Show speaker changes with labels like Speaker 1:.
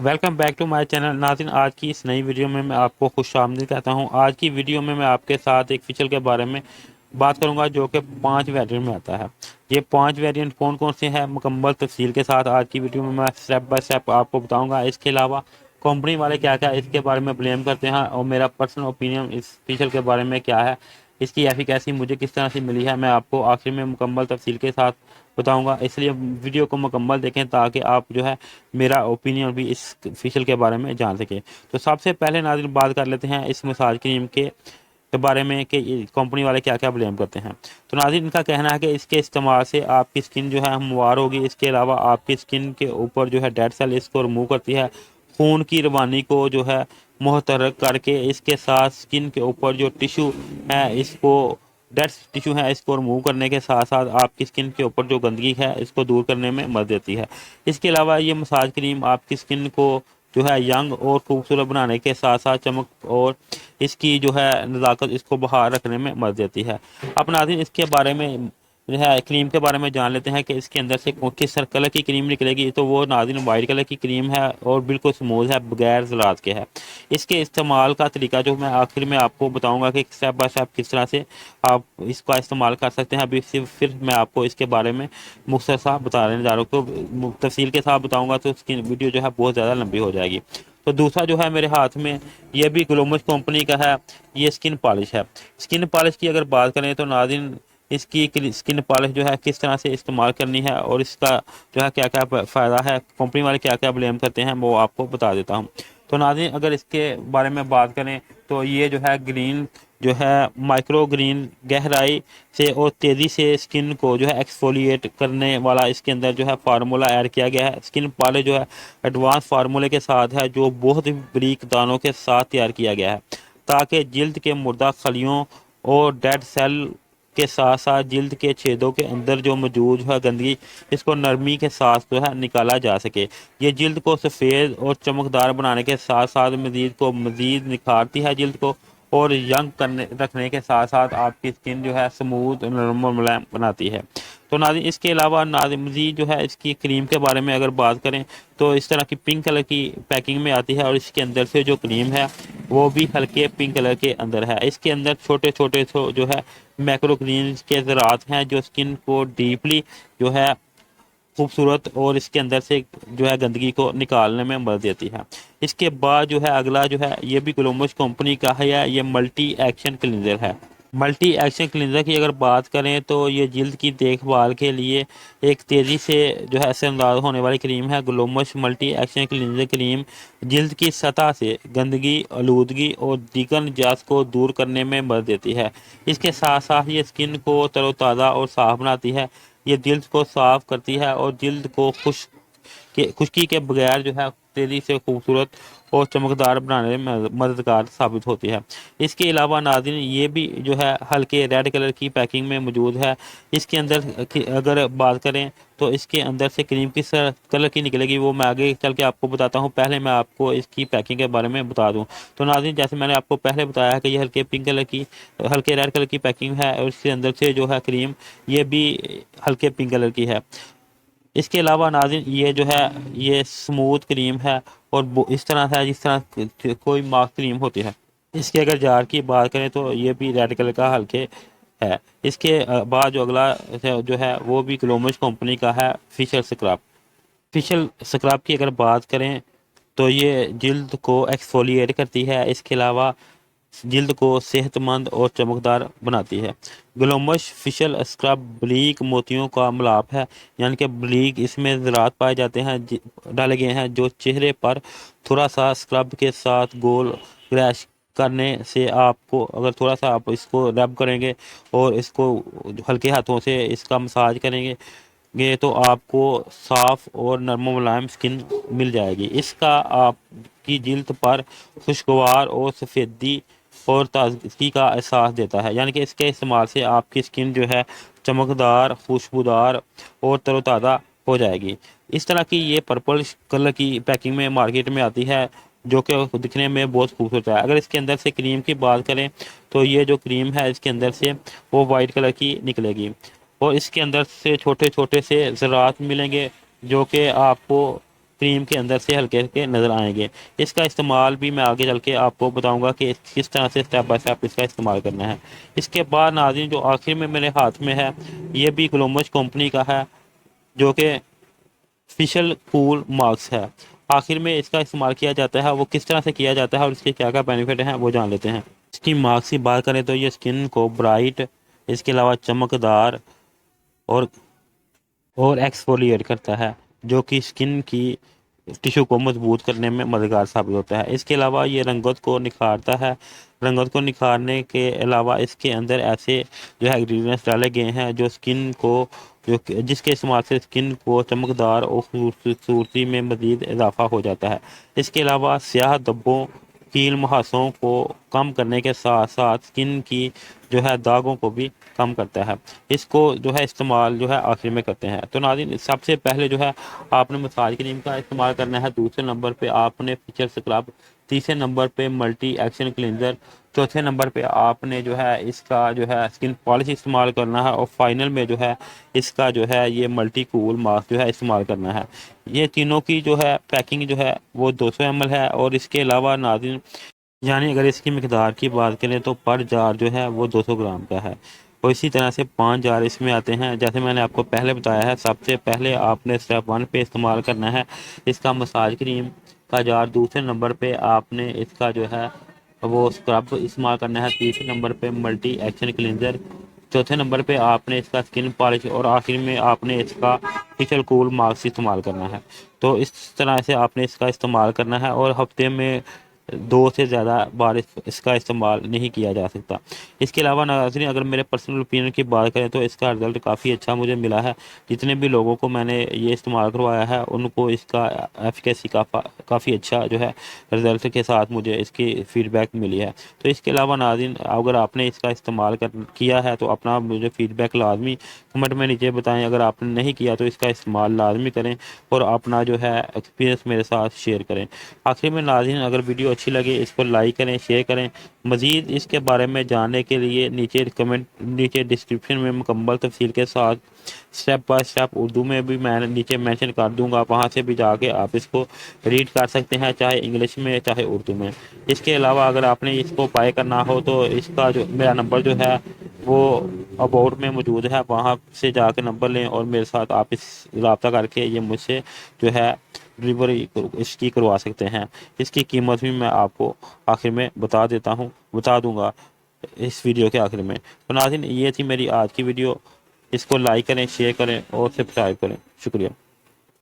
Speaker 1: Welcome back to my channel. नाज़रीन, आज की इस नई वीडियो में मैं आपको खुश आमदीद कहता हूं। आज की वीडियो में मैं आपके साथ एक फेशियल के बारे में बात करूंगा जो कि 5 वेरिएंट में आता है। ये 5 वेरिएंट कौन कौन से हैं मुकम्मल तफसील के साथ आज की वीडियो में मैं स्टेप बाय स्टेप आपको बताऊंगा। इसके अलावा कंपनी वाले क्या क्या इसके बारे में ब्लेम करते हैं और मेरा पर्सनल ओपिनियन इस फेशियल के बारे में क्या है, इसकी एफिकेसी मुझे किस तरह से मिली है, मैं आपको आखिर में मुकम्मल तफसील के साथ बताऊंगा। इसलिए वीडियो को मुकम्मल देखें ताकि आप जो है मेरा ओपिनियन भी इस फेशियल के बारे में जान सकें। तो सबसे पहले नाज़रीन बात कर लेते हैं इस मसाज क्रीम के बारे में कि कंपनी वाले क्या क्या ब्लेम करते हैं। तो नाज़रीन, इनका कहना है कि इसके इस्तेमाल से आपकी स्किन जो है हमवार होगी। इसके अलावा आपकी स्किन के ऊपर जो है डेड सेल इसको रिमूव करती है, खून की रवानी को जो है मुहतरक करके इसके साथ स्किन के ऊपर जो टिश्यू है इसको डेड टिश्यू है इसको रिमूव करने के साथ साथ आपकी स्किन के ऊपर जो गंदगी है इसको दूर करने में मदद देती है। इसके अलावा ये मसाज क्रीम आपकी स्किन को जो है यंग और खूबसूरत बनाने के साथ साथ चमक और इसकी जो है नज़ाकत इसको बहार रखने में मदद देती है। अब नाज़रीन, इसके बारे में जो है क्रीम के बारे में जान लेते हैं कि इसके अंदर से किस कलर की क्रीम निकलेगी। तो वो नाज़रीन वाइट कलर की क्रीम है और बिल्कुल स्मूथ है, बगैर ज़रात के है। इसके इस्तेमाल का तरीका जो मैं आखिर में आपको बताऊंगा कि स्टेप बाय स्टेप किस तरह से आप इसका इस्तेमाल कर सकते हैं। अभी फिर मैं आपको इसके बारे में मुख्तसर सा बताने जा रहा हूँ, तो तफसील के साथ बताऊँगा तो उसकी वीडियो जो है बहुत ज़्यादा लंबी हो जाएगी। तो दूसरा जो है मेरे हाथ में ये भी ग्लोमस कंपनी का है, ये स्किन पॉलिश है। स्किन पॉलिश की अगर बात करें तो नाज़रीन इसकी स्किन पॉलिश जो है किस तरह से इस्तेमाल करनी है और इसका जो है क्या क्या फ़ायदा है, कंपनी वाले क्या क्या ब्लेम करते हैं, वो आपको बता देता हूँ। तो नाज़रीन, अगर इसके बारे में बात करें तो ये जो है ग्रीन जो है माइक्रो ग्रीन गहराई से और तेज़ी से स्किन को जो है एक्सफोलिएट करने वाला इसके अंदर जो है फार्मूला ऐड किया गया है। स्किन पॉलिश जो है एडवांस फार्मूले के साथ है जो बहुत ही बारीक दानों के साथ तैयार किया गया है ताकि जल्द के मुर्दा खलियों और डेड सेल के साथ साथ जल्द के छेदों के अंदर जो मौजूद है गंदगी इसको नरमी के साथ जो है निकाला जा सके। ये जल्द को सफ़ेद और चमकदार बनाने के साथ साथ मज़ीद निखारती है जल्द को और यंग करने रखने के साथ साथ आपकी स्किन जो है स्मूथ नरम और मुलायम बनाती है। तो नाज़रीन, इसके अलावा नाज़रीन मज़ीद जो है इसकी क्रीम के बारे में अगर बात करें तो इस तरह की पिंक कलर की पैकिंग में आती है और इसके अंदर से जो क्रीम है वो भी हल्के पिंक कलर के अंदर है। इसके अंदर छोटे छोटे जो है मैक्रो ग्रीन के ज़रात हैं जो स्किन को डीपली जो है खूबसूरत और इसके अंदर से जो है गंदगी को निकालने में मदद देती है। इसके बाद जो है अगला जो है ये भी ग्लोमस कंपनी का है, ये मल्टी एक्शन क्लींजर है। मल्टी एक्शन क्लींजर की अगर बात करें तो ये जल्द की देखभाल के लिए एक तेज़ी से जो है असरअंदाज होने वाली क्रीम है। Glomus multi action cleanser cream जल्द की सतह से गंदगी, आलूदगी और दीगर निजात को दूर करने में मदद देती है। इसके साथ साथ ये स्किन को तरोताज़ा और साफ बनाती है। ये जल्द को साफ करती है और जल्द को खुश्की के बगैर जो है तेज़ी से खूबसूरत और चमकदार बनाने में मददगार साबित होती है। इसके अलावा नाज़रीन ये भी जो है हल्के रेड कलर की पैकिंग में मौजूद है। इसके अंदर अगर बात करें तो इसके अंदर से क्रीम किस कलर की निकलेगी वो मैं आगे चल के आपको बताता हूँ। पहले मैं आपको इसकी पैकिंग के बारे में बता दूँ। तो नाज़रीन, जैसे मैंने आपको पहले बताया है कि ये हल्के रेड कलर की पैकिंग है और इसके अंदर से जो है क्रीम ये भी हल्के पिंक कलर की है। इसके अलावा नाज़रीन ये जो है ये स्मूथ क्रीम है और इस तरह से जिस तरह कोई मास्क क्रीम होती है। इसके अगर जार की बात करें तो ये भी रेड कलर का हल्के है। इसके बाद जो अगला जो है वो भी ग्लोमस कंपनी का है फेशियल स्क्रब। फेशियल स्क्रब की अगर बात करें तो ये जल्द को एक्सफोलिएट करती है। इसके अलावा जल्द को सेहतमंद और चमकदार बनाती है। ग्लोमस फेशियल स्क्रब ब्लीक मोतियों का मिलाप है, यानी कि ब्लीक इसमें ज़रात पाए जाते हैं डाले गए हैं जो चेहरे पर थोड़ा सा स्क्रब के साथ गोल क्रैश करने से आपको अगर थोड़ा सा आप इसको रब करेंगे और इसको हल्के हाथों से इसका मसाज करेंगे तो आपको साफ और नरम मुलायम स्किन मिल जाएगी। इसका आपकी जिल्द पर खुशगवार और सफ़ेदी और ताजगी का एहसास देता है, यानी कि इसके इस्तेमाल से आपकी स्किन जो है चमकदार, खुशबूदार और तरोताज़ा हो जाएगी। इस तरह की ये पर्पल कलर की पैकिंग में मार्केट में आती है जो कि दिखने में बहुत खूबसूरत है। अगर इसके अंदर से क्रीम की बात करें तो ये जो क्रीम है इसके अंदर से वो वाइट कलर की निकलेगी और इसके अंदर से छोटे छोटे से ज़रात मिलेंगे जो कि आपको کریم کے اندر سے ہلکے ہلکے نظر آئیں گے۔ اس کا استعمال بھی میں آگے چل کے آپ کو بتاؤں گا کہ کس طرح سے اسٹیپ بائی اسٹیپ اس کا استعمال کرنا ہے۔ اس کے بعد ناظرین جو آخر میں میرے ہاتھ میں ہے یہ بھی گلومش کمپنی کا ہے، جو کہ فیشل کول ماسک ہے۔ آخر میں اس کا استعمال کیا جاتا ہے، وہ کس طرح سے کیا جاتا ہے اور اس کے کیا کیا بینیفٹ ہیں وہ جان لیتے ہیں۔ اس کی ماسک کی بات کریں تو یہ سکن کو برائٹ، اس کے علاوہ چمکدار اور ایکسفولیٹ کرتا ہے، جو کہ سکن کی ٹشو کو مضبوط کرنے میں مددگار ثابت ہوتا ہے۔ اس کے علاوہ یہ رنگت کو نکھارتا ہے۔ رنگت کو نکھارنے کے علاوہ اس کے اندر ایسے جو ہے انگریڈینٹس ڈالے گئے ہیں جو سکن کو جس کے استعمال سے سکن کو چمکدار اور خوبصورتی میں مزید اضافہ ہو جاتا ہے۔ اس کے علاوہ سیاہ دبوں، کیل محاسوں کو کم کرنے کے ساتھ ساتھ سکن کی جو ہے داغوں کو بھی کم کرتا ہے۔ اس کو جو ہے استعمال جو ہے آخر میں کرتے ہیں۔ تو ناظرین سب سے پہلے جو ہے آپ نے مساج کریم کا استعمال کرنا ہے، دوسرے نمبر پہ آپ نے فیچر سکرب، تیسرے نمبر پہ ملٹی ایکشن کلینزر، چوتھے نمبر پہ آپ نے جو ہے اس کا جو ہے سکن پالش استعمال کرنا ہے، اور فائنل میں جو ہے اس کا جو ہے یہ ملٹی کول ماسک جو ہے استعمال کرنا ہے۔ یہ تینوں کی جو ہے پیکنگ جو ہے وہ 200 ml ہے، اور اس کے علاوہ ناظرین یعنی اگر اس کی مقدار کی بات کریں تو پر جار جو ہے وہ 200 گرام کا ہے، اور اسی طرح سے 5 جار اس میں آتے ہیں۔ جیسے میں نے آپ کو پہلے بتایا ہے، سب سے پہلے آپ نے اسٹیپ 1 پہ استعمال کرنا ہے اس کا مساج کریم کا جار، دوسرے نمبر پہ آپ نے اس کا جو ہے وہ اسکرب استعمال کرنا ہے، تیسرے نمبر پہ ملٹی ایکشن کلینزر، چوتھے نمبر پہ آپ نے اس کا سکن پالش، اور آخر میں آپ نے اس کا فیشل کول ماسک استعمال کرنا ہے۔ تو اس طرح سے آپ نے اس کا استعمال کرنا ہے، اور ہفتے میں 2 سے زیادہ بار اس کا استعمال نہیں کیا جا سکتا۔ اس کے علاوہ ناظرین اگر میرے پرسنل اوپینین کی بات کریں تو اس کا رزلٹ کافی اچھا مجھے ملا ہے۔ جتنے بھی لوگوں کو میں نے یہ استعمال کروایا ہے ان کو اس کا ایفیکیسی کافی اچھا جو ہے رزلٹ کے ساتھ مجھے اس کی فیڈ بیک ملی ہے۔ تو اس کے علاوہ ناظرین اگر آپ نے اس کا استعمال کیا ہے تو اپنا مجھے فیڈ بیک لازمی کمنٹ میں نیچے بتائیں۔ اگر آپ نے نہیں کیا تو اس کا استعمال لازمی کریں اور اپنا جو ہے ایکسپیرینس میرے ساتھ شیئر کریں۔ آخر میں ناظرین اگر ویڈیو اچھی لگے اس کو لائک کریں، شیئر کریں۔ مزید اس کے بارے میں جاننے کے لیے نیچے ڈسکرپشن میں مکمل تفصیل کے ساتھ سٹیپ بائی سٹیپ اردو میں بھی میں نیچے مینشن کر دوں گا، وہاں سے بھی جا کے آپ اس کو ریڈ کر سکتے ہیں، چاہے انگلش میں چاہے اردو میں۔ اس کے علاوہ اگر آپ نے اس کو بائی کرنا ہو تو اس کا جو میرا نمبر جو ہے وہ اباؤٹ میں موجود ہے، وہاں سے جا کے نمبر لیں اور میرے ساتھ آپ اس رابطہ کر کے یہ مجھ سے جو ہے ڈلیوری اس کی کروا سکتے ہیں۔ اس کی قیمت بھی میں آپ کو آخر میں بتا دوں گا اس ویڈیو کے آخر میں۔ تو ناظرین یہ تھی میری آج کی ویڈیو، اس کو لائک کریں، شیئر کریں اور سبسکرائب کریں۔ شکریہ۔